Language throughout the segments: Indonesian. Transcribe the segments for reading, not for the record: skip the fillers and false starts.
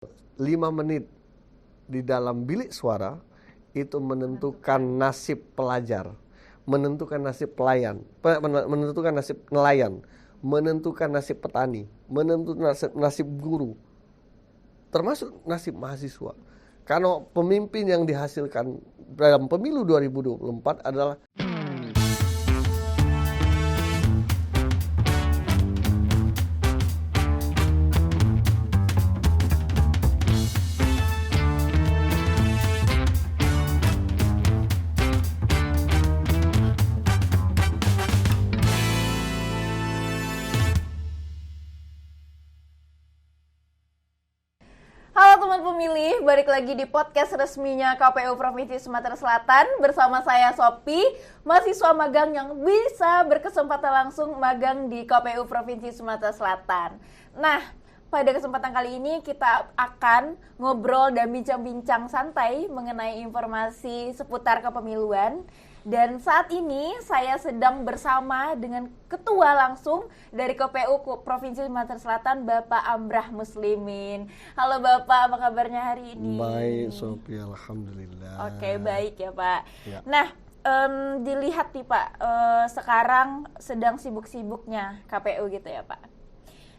5 menit di dalam bilik suara itu menentukan nasib pelajar, menentukan nasib pelayan, menentukan nasib nelayan, menentukan nasib petani, menentukan nasib guru, termasuk nasib mahasiswa. Karena pemimpin yang dihasilkan dalam pemilu 2024 adalah Halo teman pemilih, balik lagi di podcast resminya KPU Provinsi Sumatera Selatan bersama saya Sophie, mahasiswa magang yang bisa berkesempatan langsung magang di KPU Provinsi Sumatera Selatan. Nah, pada kesempatan kali ini kita akan ngobrol dan bincang-bincang santai mengenai informasi seputar kepemiluan. Dan saat ini saya sedang bersama dengan ketua langsung dari KPU Provinsi Sumatera Selatan, Bapak Amrah Muslimin. Halo Bapak, apa kabarnya hari ini? baik, Sophie, alhamdulillah. Oke, baik ya Pak. Ya. Nah, dilihat nih Pak, sekarang sedang sibuk-sibuknya KPU gitu ya Pak.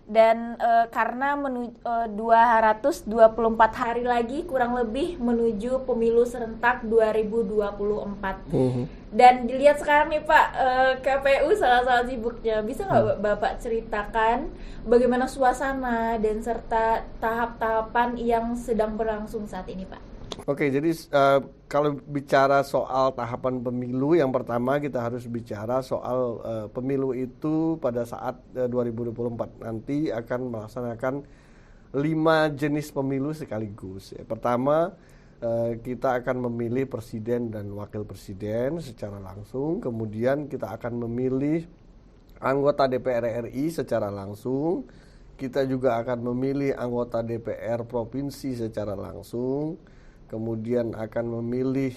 Dan karena 224 hari lagi kurang lebih menuju pemilu serentak 2024. Dan dilihat sekarang nih Pak, KPU salah-salah sibuknya. Bisa nggak Bapak ceritakan bagaimana suasana dan serta tahap-tahapan yang sedang berlangsung saat ini Pak? Oke, jadi kalau bicara soal tahapan pemilu, yang pertama kita harus bicara soal pemilu itu pada saat 2024 nanti akan melaksanakan 5 jenis pemilu sekaligus. Pertama, kita akan memilih presiden dan wakil presiden secara langsung. Kemudian kita akan memilih anggota DPR RI secara langsung. Kita juga akan memilih anggota DPR provinsi secara langsung. Kemudian akan memilih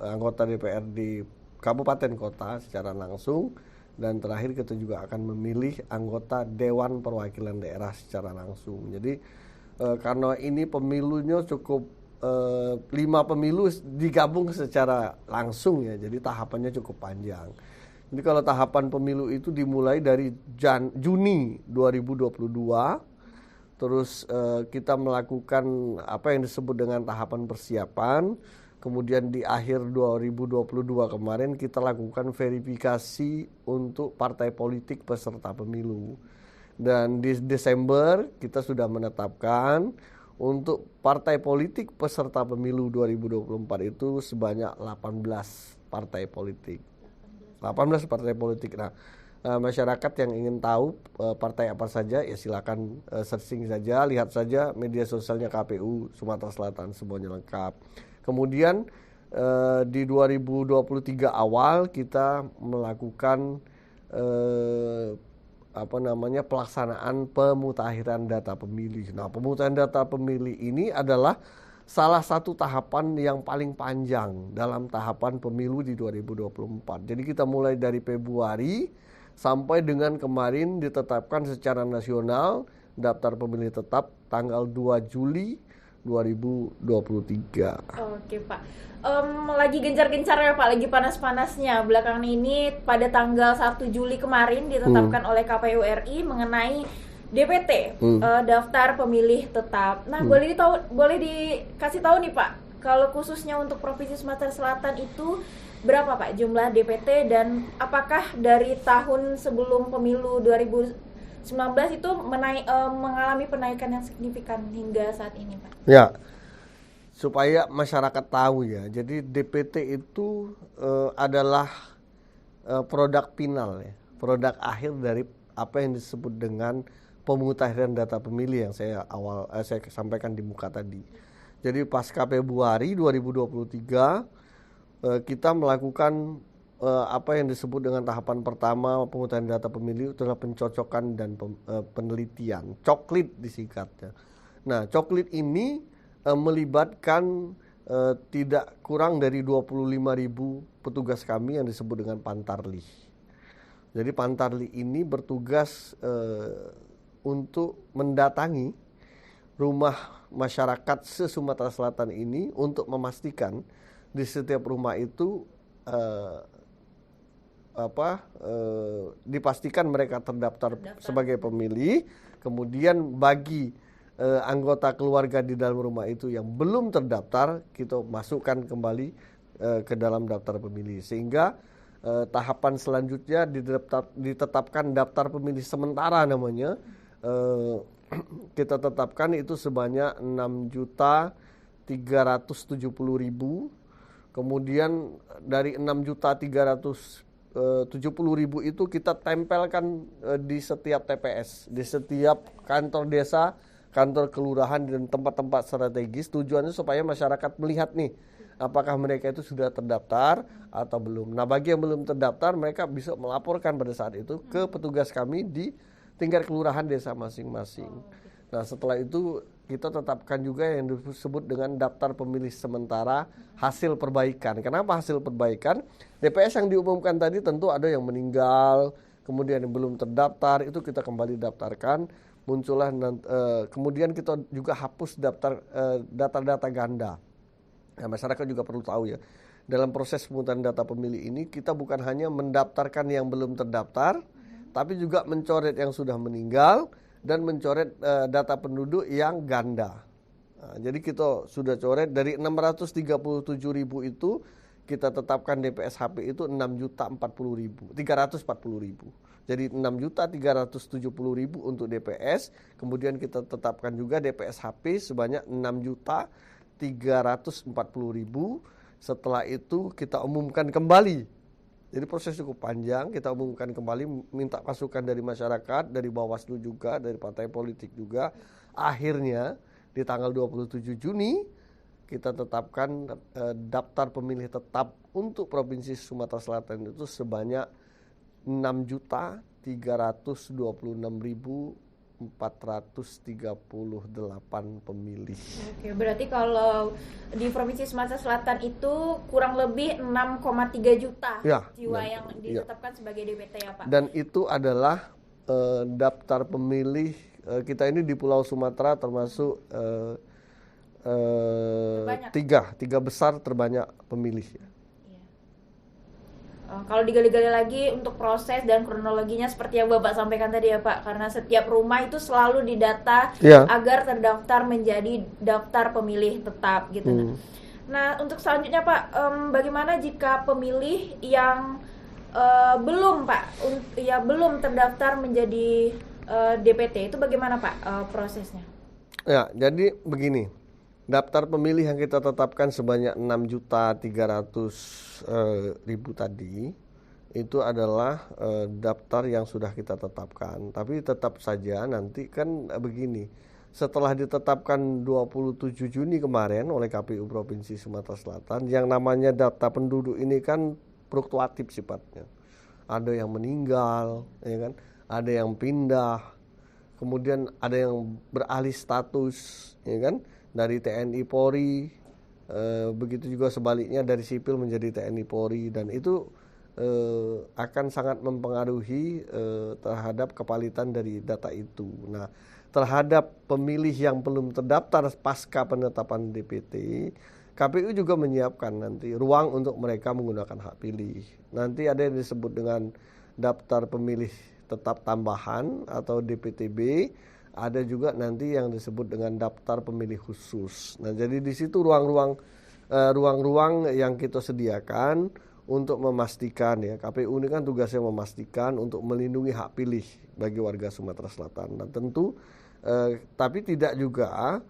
anggota DPR di kabupaten kota secara langsung, dan terakhir kita juga akan memilih anggota Dewan Perwakilan Daerah secara langsung. Jadi karena ini pemilunya cukup 5 pemilu digabung secara langsung ya, jadi tahapannya cukup panjang. Jadi kalau tahapan pemilu itu dimulai dari Juni 2022. Terus kita melakukan apa yang disebut dengan tahapan persiapan. Kemudian di akhir 2022 kemarin kita lakukan verifikasi untuk partai politik peserta pemilu. Dan di Desember kita sudah menetapkan untuk partai politik peserta pemilu 2024 itu sebanyak 18 partai politik. 18 partai politik. Nah, masyarakat yang ingin tahu partai apa saja ya silakan searching saja, lihat saja media sosialnya KPU Sumatera Selatan, semuanya lengkap. Kemudian di 2023 awal kita melakukan pelaksanaan pemutakhiran data pemilih. Nah, pemutakhiran data pemilih ini adalah salah satu tahapan yang paling panjang dalam tahapan pemilu di 2024. Jadi kita mulai dari Februari sampai dengan kemarin ditetapkan secara nasional daftar pemilih tetap tanggal 2 Juli 2023. Oke Pak, lagi gencar-gencarnya Pak, lagi panas-panasnya belakangan ini. Pada tanggal 1 Juli kemarin ditetapkan oleh KPU RI mengenai DPT, daftar pemilih tetap. Nah, boleh dikasih tahu nih Pak, kalau khususnya untuk Provinsi Sumatera Selatan itu berapa Pak jumlah DPT, dan apakah dari tahun sebelum pemilu 2019 itu mengalami penaikan yang signifikan hingga saat ini Pak? Ya, supaya masyarakat tahu ya, jadi DPT itu adalah produk final ya, produk akhir dari apa yang disebut dengan pemutakhiran data pemilih yang saya sampaikan di muka tadi. Jadi pasca Februari 2023 kita melakukan apa yang disebut dengan tahapan pertama pemutakhiran data pemilih, itu adalah pencocokan dan penelitian, coklit disingkatnya. Nah, coklit ini melibatkan tidak kurang dari 25.000 petugas kami yang disebut dengan Pantarli. Jadi Pantarli ini bertugas untuk mendatangi rumah masyarakat se-Sumatera Selatan ini untuk memastikan di setiap rumah itu dipastikan mereka terdaftar sebagai pemilih. Kemudian bagi anggota keluarga di dalam rumah itu yang belum terdaftar, kita masukkan kembali ke dalam daftar pemilih, sehingga tahapan selanjutnya ditetapkan daftar pemilih sementara namanya. Kita tetapkan itu sebanyak 6.370.000. Kemudian dari 6.370.000 itu kita tempelkan di setiap TPS, di setiap kantor desa, kantor kelurahan, dan tempat-tempat strategis. Tujuannya supaya masyarakat melihat nih, apakah mereka itu sudah terdaftar atau belum. Nah, bagi yang belum terdaftar, mereka bisa melaporkan pada saat itu ke petugas kami di tingkat kelurahan desa masing-masing. Nah, setelah itu kita tetapkan juga yang disebut dengan daftar pemilih sementara hasil perbaikan. Kenapa hasil perbaikan? DPS yang diumumkan tadi tentu ada yang meninggal, kemudian yang belum terdaftar, itu kita kembali daftarkan. Muncullah kemudian kita juga hapus daftar data-data ganda. Nah, masyarakat juga perlu tahu ya, dalam proses pemungutan data pemilih ini kita bukan hanya mendaftarkan yang belum terdaftar, tapi juga mencoret yang sudah meninggal dan mencoret data penduduk yang ganda. Nah, jadi kita sudah coret dari 637.000 itu, kita tetapkan DPS HP itu 340.000. Jadi 6.370.000 untuk DPS, kemudian kita tetapkan juga DPS HP sebanyak 6.340.000. Setelah itu kita umumkan kembali. Jadi proses cukup panjang, kita umumkan kembali, minta masukan dari masyarakat, dari Bawaslu juga, dari partai politik juga. Akhirnya di tanggal 27 Juni kita tetapkan daftar pemilih tetap untuk Provinsi Sumatera Selatan itu sebanyak 6.326.438 pemilih. Oke, berarti kalau di Provinsi Sumatera Selatan itu kurang lebih 6,3 juta jiwa yang ditetapkan sebagai DPT ya Pak. Dan itu adalah daftar pemilih kita ini di Pulau Sumatera termasuk tiga besar terbanyak pemilih. Kalau digali-gali lagi untuk proses dan kronologinya seperti yang Bapak sampaikan tadi ya Pak, karena setiap rumah itu selalu didata agar terdaftar menjadi daftar pemilih tetap gitu. Nah, untuk selanjutnya Pak, bagaimana jika pemilih yang belum terdaftar menjadi DPT, itu bagaimana Pak prosesnya? Ya, jadi begini. Daftar pemilih yang kita tetapkan sebanyak 6.300.000 tadi itu adalah daftar yang sudah kita tetapkan. Tapi tetap saja nanti kan begini, setelah ditetapkan 27 Juni kemarin oleh KPU Provinsi Sumatera Selatan, yang namanya data penduduk ini kan fluktuatif sifatnya. Ada yang meninggal, ya kan? Ada yang pindah, kemudian ada yang beralih status, ya kan? Dari TNI Polri, begitu juga sebaliknya dari sipil menjadi TNI Polri, dan itu akan sangat mempengaruhi terhadap kevalitan dari data itu. Nah, terhadap pemilih yang belum terdaftar pasca penetapan DPT, KPU juga menyiapkan nanti ruang untuk mereka menggunakan hak pilih. Nanti ada yang disebut dengan daftar pemilih tetap tambahan atau DPTB. Ada juga nanti yang disebut dengan daftar pemilih khusus. Nah, jadi di situ ruang-ruang yang kita sediakan untuk memastikan, ya, KPU ini kan tugasnya memastikan untuk melindungi hak pilih bagi warga Sumatera Selatan. Dan tentu tapi tidak juga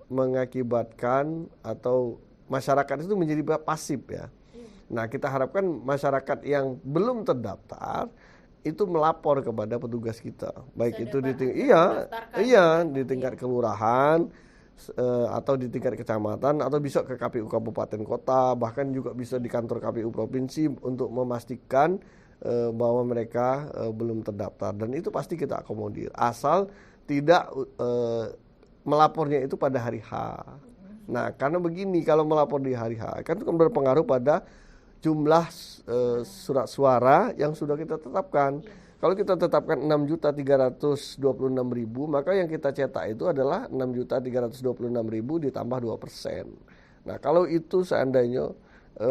mengakibatkan atau masyarakat itu menjadi pasif, ya. Nah, kita harapkan masyarakat yang belum terdaftar itu melapor kepada petugas kita, baik itu di tingkat kelurahan atau di tingkat kecamatan, atau bisa ke KPU kabupaten kota, bahkan juga bisa di kantor KPU provinsi untuk memastikan bahwa mereka belum terdaftar, dan itu pasti kita akomodir asal tidak melapornya itu pada hari H. Nah, karena begini, kalau melapor di hari H kan itu berpengaruh pada jumlah surat suara yang sudah kita tetapkan. Kalau kita tetapkan 6.326.000, maka yang kita cetak itu adalah 6.326.000 ditambah 2%. Nah, kalau itu seandainya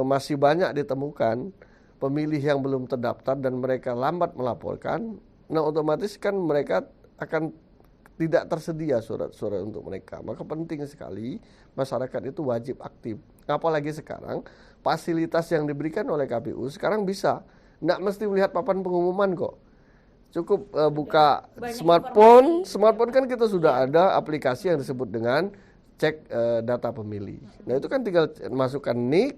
masih banyak ditemukan pemilih yang belum terdaftar dan mereka lambat melaporkan, nah otomatis kan mereka akan tidak tersedia surat-surat untuk mereka. Maka penting sekali masyarakat itu wajib aktif. Apalagi sekarang fasilitas yang diberikan oleh KPU sekarang bisa. Nggak mesti melihat papan pengumuman kok. Cukup buka smartphone. Smartphone kan kita sudah ada aplikasi yang disebut dengan cek data pemilih. Nah itu kan tinggal masukkan NIK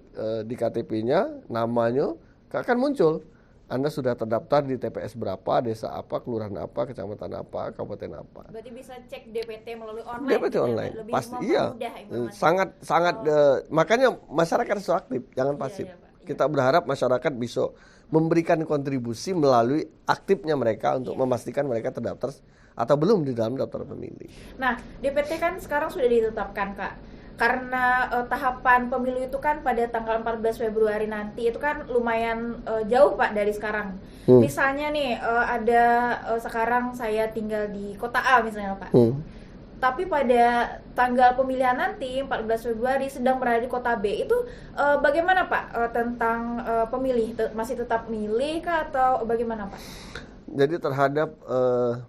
di KTP-nya, namanya, akan muncul. Anda sudah terdaftar di TPS berapa, desa apa, kelurahan apa, kecamatan apa, kabupaten apa. Berarti bisa cek DPT melalui online. DPT online, lebih pasti iya. Sangat makanya masyarakat harus aktif, jangan pasif. Iya, Pak. Kita berharap masyarakat bisa memberikan kontribusi melalui aktifnya mereka untuk memastikan mereka terdaftar atau belum di dalam daftar pemilih. Nah, DPT kan sekarang sudah ditetapkan, Kak. Karena tahapan pemilu itu kan pada tanggal 14 Februari nanti, itu kan lumayan jauh Pak dari sekarang. Misalnya nih ada sekarang saya tinggal di kota A misalnya Pak. Tapi pada tanggal pemilihan nanti 14 Februari sedang berada di kota B, itu bagaimana Pak tentang pemilih? Masih tetap milih kah atau bagaimana Pak? Jadi terhadap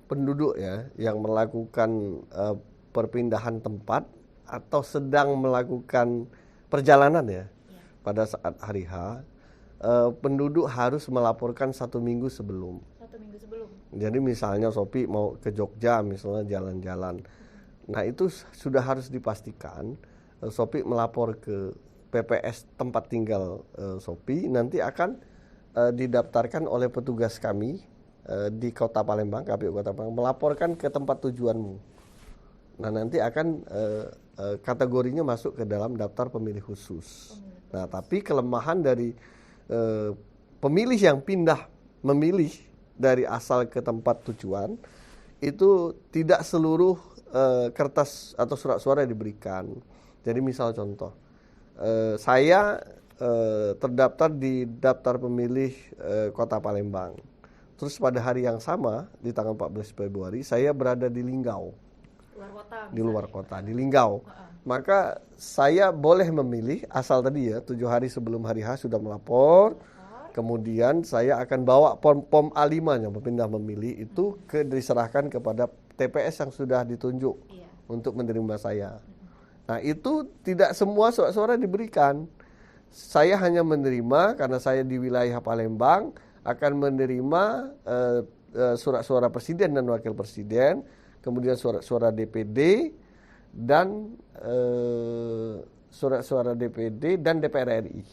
penduduk ya yang melakukan perpindahan tempat atau sedang melakukan perjalanan ya pada saat hari H, penduduk harus melaporkan 1 minggu sebelum. 1 minggu sebelum. Jadi misalnya Sophie mau ke Jogja misalnya jalan-jalan, nah itu sudah harus dipastikan Sophie melapor ke PPS tempat tinggal Sophie, nanti akan didaftarkan oleh petugas kami di Kota Palembang, KPU Kota Palembang, melaporkan ke tempat tujuanmu. Nah nanti akan kategorinya masuk ke dalam daftar pemilih khusus. Nah tapi kelemahan dari pemilih yang pindah memilih dari asal ke tempat tujuan itu tidak seluruh kertas atau surat suara diberikan. Jadi misal contoh, saya terdaftar di daftar pemilih Kota Palembang. Terus pada hari yang sama di tanggal 14 Februari saya berada di Linggau. Di luar kota, di Linggau. Maka saya boleh memilih asal tadi ya 7 hari sebelum hari H sudah melapor. Kemudian saya akan bawa pom A5-nya berpindah memilih itu diserahkan kepada TPS yang sudah ditunjuk untuk menerima saya. Nah itu tidak semua surat-suara diberikan. Saya hanya menerima karena saya di wilayah Palembang akan menerima surat-suara presiden dan wakil presiden, kemudian surat-suara DPD dan surat-suara DPD dan DPR RI.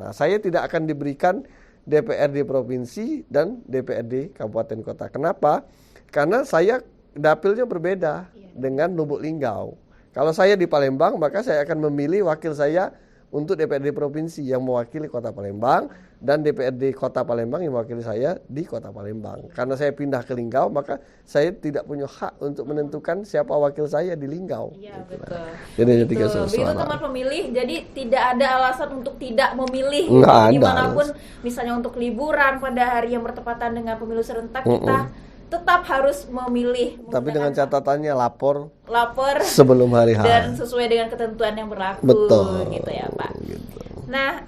Nah, saya tidak akan diberikan DPRD provinsi dan DPRD kabupaten kota. Kenapa? Karena saya dapilnya berbeda dengan Lubuk Linggau. Kalau saya di Palembang, maka saya akan memilih wakil saya untuk DPRD provinsi yang mewakili Kota Palembang dan DPRD Kota Palembang yang mewakili saya di Kota Palembang. Karena saya pindah ke Linggau, maka saya tidak punya hak untuk menentukan siapa wakil saya di Linggau. Iya, betul. Jadi ada 3 surat. Begitu teman pemilih, jadi tidak ada alasan untuk tidak memilih. Dimanapun, misalnya untuk liburan pada hari yang bertepatan dengan pemilu serentak, kita tetap harus memilih. Tapi dengan catatannya lapor sebelum hari H dan sesuai dengan ketentuan yang berlaku. Betul. Gitu ya Pak. Gitu. Nah,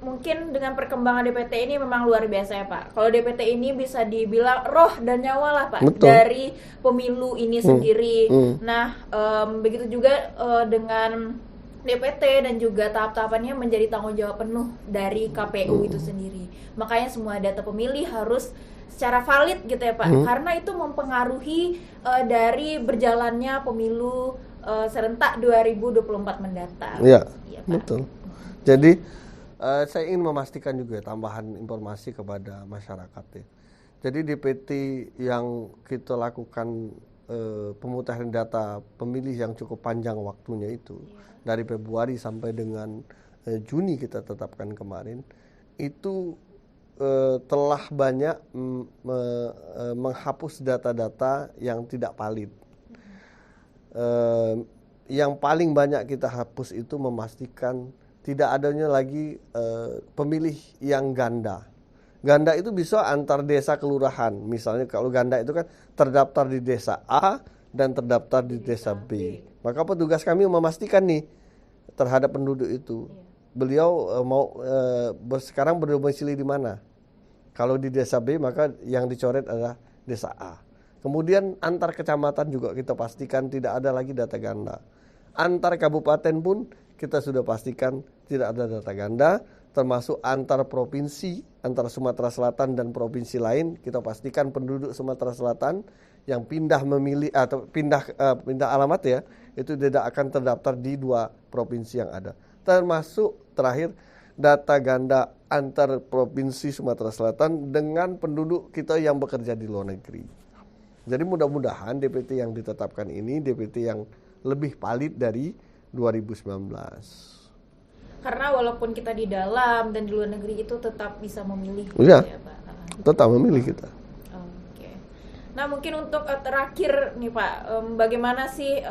mungkin dengan perkembangan DPT ini memang luar biasa ya Pak. Kalau DPT ini bisa dibilang roh dan nyawa lah Pak. Betul. Dari pemilu ini sendiri. Nah, begitu juga dengan DPT dan juga tahap-tahapannya menjadi tanggung jawab penuh dari KPU itu sendiri. Makanya semua data pemilih harus secara valid gitu ya Pak, karena itu mempengaruhi dari berjalannya pemilu serentak 2024 mendatang. Iya, betul. Jadi saya ingin memastikan juga tambahan informasi kepada masyarakat ya. Jadi DPT yang kita lakukan pemutahiran data pemilih yang cukup panjang waktunya itu, dari Februari sampai dengan Juni kita tetapkan kemarin, itu telah banyak menghapus data-data yang tidak valid. Yang paling banyak kita hapus itu memastikan tidak adanya lagi pemilih yang ganda. Ganda itu bisa antar desa kelurahan. Misalnya kalau ganda itu kan terdaftar di desa A dan terdaftar di desa B. Maka petugas kami memastikan nih terhadap penduduk itu. Beliau sekarang berdomisili di mana? Kalau di desa B maka yang dicoret adalah desa A. Kemudian antar kecamatan juga kita pastikan tidak ada lagi data ganda. Antar kabupaten pun kita sudah pastikan tidak ada data ganda. Termasuk antar provinsi, antara Sumatera Selatan dan provinsi lain, kita pastikan penduduk Sumatera Selatan yang pindah memilih atau pindah alamat ya, itu tidak akan terdaftar di 2 provinsi yang ada. Termasuk terakhir data ganda antar provinsi Sumatera Selatan dengan penduduk kita yang bekerja di luar negeri. Jadi mudah-mudahan DPT yang ditetapkan ini DPT yang lebih valid dari 2019. Karena walaupun kita di dalam dan di luar negeri itu tetap bisa memilih. Iya, ya, Pak. Tetap memilih kita. Oke. Nah mungkin untuk terakhir nih Pak, bagaimana sih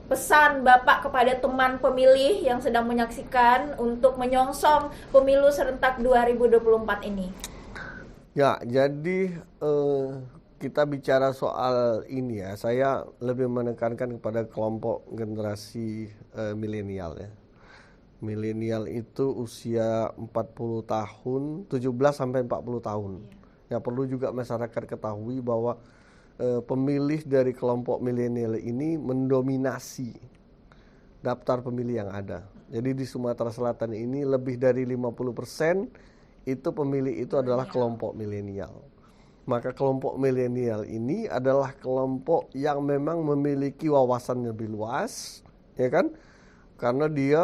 pesan Bapak kepada teman pemilih yang sedang menyaksikan untuk menyongsong pemilu serentak 2024 ini? Ya, jadi kita bicara soal ini ya, saya lebih menekankan kepada kelompok generasi milenial ya. Milenial itu usia 40 tahun, 17 sampai 40 tahun. Ya perlu juga masyarakat ketahui bahwa pemilih dari kelompok milenial ini mendominasi daftar pemilih yang ada. Jadi di Sumatera Selatan ini lebih dari 50% itu pemilih itu adalah kelompok milenial. Maka kelompok milenial ini adalah kelompok yang memang memiliki wawasan lebih luas, ya kan? Karena dia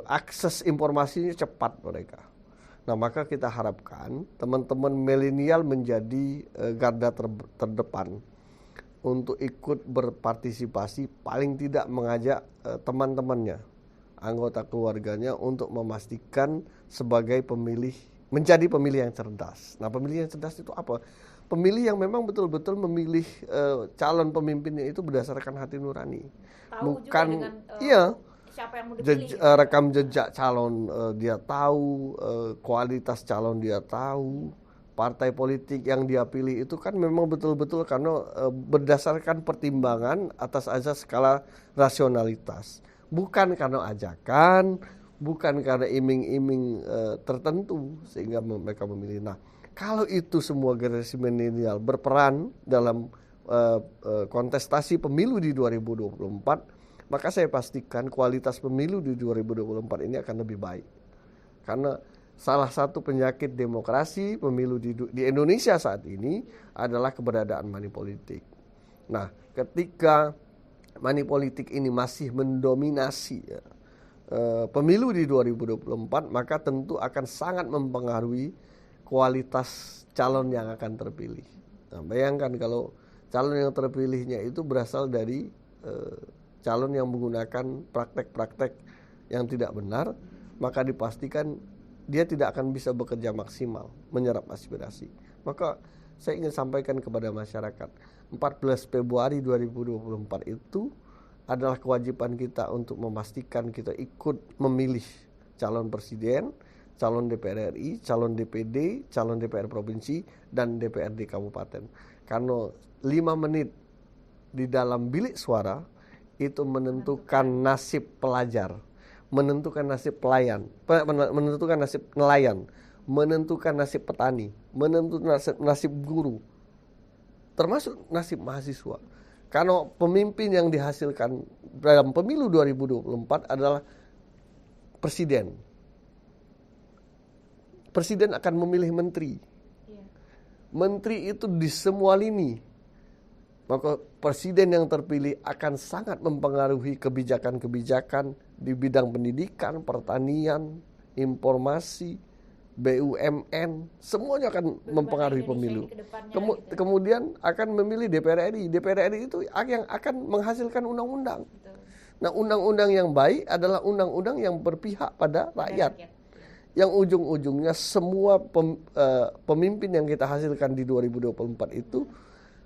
akses informasinya cepat mereka. Nah maka kita harapkan teman-teman milenial menjadi garda terdepan untuk ikut berpartisipasi, paling tidak mengajak teman-temannya, anggota keluarganya untuk memastikan sebagai pemilih, menjadi pemilih yang cerdas. Nah pemilih yang cerdas itu apa? Pemilih yang memang betul-betul memilih calon pemimpinnya itu berdasarkan hati nurani. Tahu bukan juga dengan, iya siapa yang mau dipilih. Rekam jejak calon dia tahu, kualitas calon dia tahu, partai politik yang dia pilih itu kan memang betul-betul karena berdasarkan pertimbangan atas asas skala rasionalitas, bukan karena ajakan, bukan karena iming-iming tertentu sehingga mereka memilih. Nah kalau itu semua generasi milenial berperan dalam kontestasi pemilu di 2024, maka saya pastikan kualitas pemilu di 2024 ini akan lebih baik. Karena salah satu penyakit demokrasi pemilu di Indonesia saat ini adalah keberadaan money politik. Nah, ketika money politik ini masih mendominasi pemilu di 2024, maka tentu akan sangat mempengaruhi kualitas calon yang akan terpilih. Nah, bayangkan kalau calon yang terpilihnya itu berasal dari calon yang menggunakan praktek-praktek yang tidak benar, maka dipastikan dia tidak akan bisa bekerja maksimal menyerap aspirasi. Maka saya ingin sampaikan kepada masyarakat, 14 Februari 2024 itu adalah kewajiban kita untuk memastikan kita ikut memilih calon presiden, calon DPR RI, calon DPD, calon DPR provinsi, dan DPRD kabupaten. Karena 5 menit di dalam bilik suara itu menentukan nasib pelajar, menentukan nasib pelayan, menentukan nasib nelayan, menentukan nasib petani, menentukan nasib guru, termasuk nasib mahasiswa. Karena pemimpin yang dihasilkan dalam pemilu 2024 adalah presiden. Presiden akan memilih menteri. Menteri itu di semua lini. Maka presiden yang terpilih akan sangat mempengaruhi kebijakan-kebijakan di bidang pendidikan, pertanian, informasi, BUMN, semuanya akan mempengaruhi pemilu. Kemudian akan memilih DPR RI. DPR RI itu yang akan menghasilkan undang-undang. Nah, undang-undang yang baik adalah undang-undang yang berpihak pada rakyat. Yang ujung-ujungnya semua pemimpin yang kita hasilkan di 2024 itu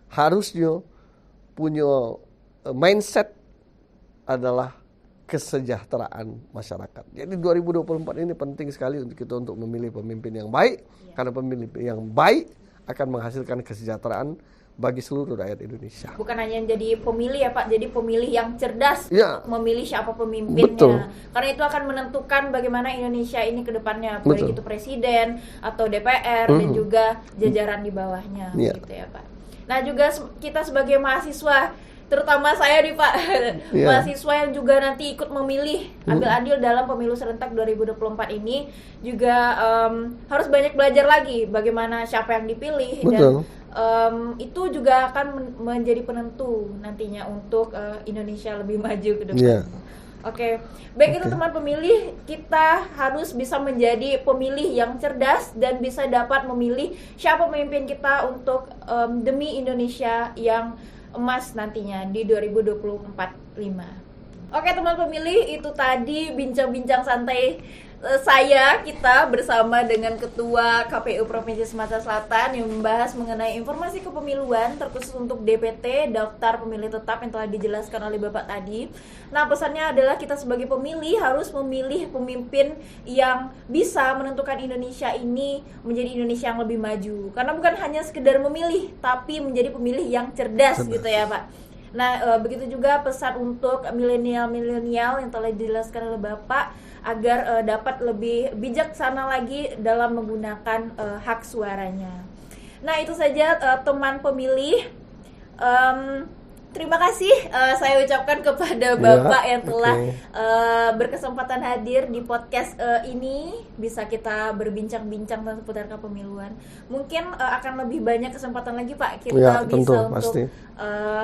harusnya punya mindset adalah kesejahteraan masyarakat. Jadi 2024 ini penting sekali untuk kita untuk memilih pemimpin yang baik, karena pemimpin yang baik akan menghasilkan kesejahteraan bagi seluruh rakyat Indonesia. Bukan hanya jadi pemilih ya Pak, jadi pemilih yang cerdas Ya. untuk memilih siapa pemimpinnya. Betul. Karena itu akan menentukan bagaimana Indonesia ini ke depannya, baik itu presiden atau DPR dan juga jajaran di bawahnya, Ya. gitu ya Pak. Nah juga kita sebagai mahasiswa, terutama saya nih Pak, mahasiswa yang juga nanti ikut memilih ambil andil dalam pemilu serentak 2024 ini juga harus banyak belajar lagi bagaimana siapa yang dipilih. Betul. Dan itu juga akan menjadi penentu nantinya untuk Indonesia lebih maju ke depan. Yeah. Oke, baik itu teman pemilih, kita harus bisa menjadi pemilih yang cerdas dan bisa dapat memilih siapa pemimpin kita untuk demi Indonesia yang emas nantinya di 2024-5. Oke teman pemilih, itu tadi bincang-bincang santai kita bersama dengan Ketua KPU Provinsi Sumatera Selatan yang membahas mengenai informasi kepemiluan terkhusus untuk DPT, daftar pemilih tetap yang telah dijelaskan oleh Bapak tadi. Nah pesannya adalah kita sebagai pemilih harus memilih pemimpin yang bisa menentukan Indonesia ini menjadi Indonesia yang lebih maju. Karena bukan hanya sekedar memilih, tapi menjadi pemilih yang cerdas. Gitu ya Pak. Nah begitu juga pesan untuk milenial yang telah dijelaskan oleh Bapak agar dapat lebih bijaksana lagi dalam menggunakan hak suaranya. Nah itu saja teman pemilih. Terima kasih saya ucapkan kepada Bapak yang telah berkesempatan hadir di podcast ini. Bisa kita berbincang-bincang tentang seputar kepemiluan. Mungkin akan lebih banyak kesempatan lagi Pak kita bisa untuk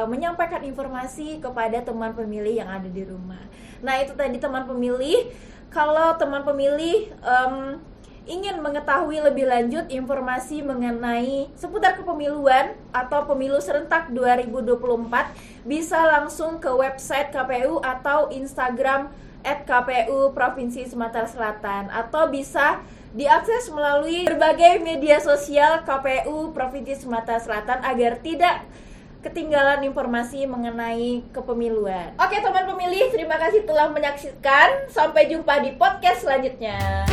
menyampaikan informasi kepada teman pemilih yang ada di rumah. Nah itu tadi teman pemilih. Kalau teman pemilih ingin mengetahui lebih lanjut informasi mengenai seputar kepemiluan atau pemilu serentak 2024, bisa langsung ke website KPU atau Instagram @KPU Provinsi Sumatera Selatan, atau bisa diakses melalui berbagai media sosial KPU Provinsi Sumatera Selatan agar tidak ketinggalan informasi mengenai kepemiluan. Oke teman pemilih, terima kasih telah menyaksikan. Sampai jumpa di podcast selanjutnya.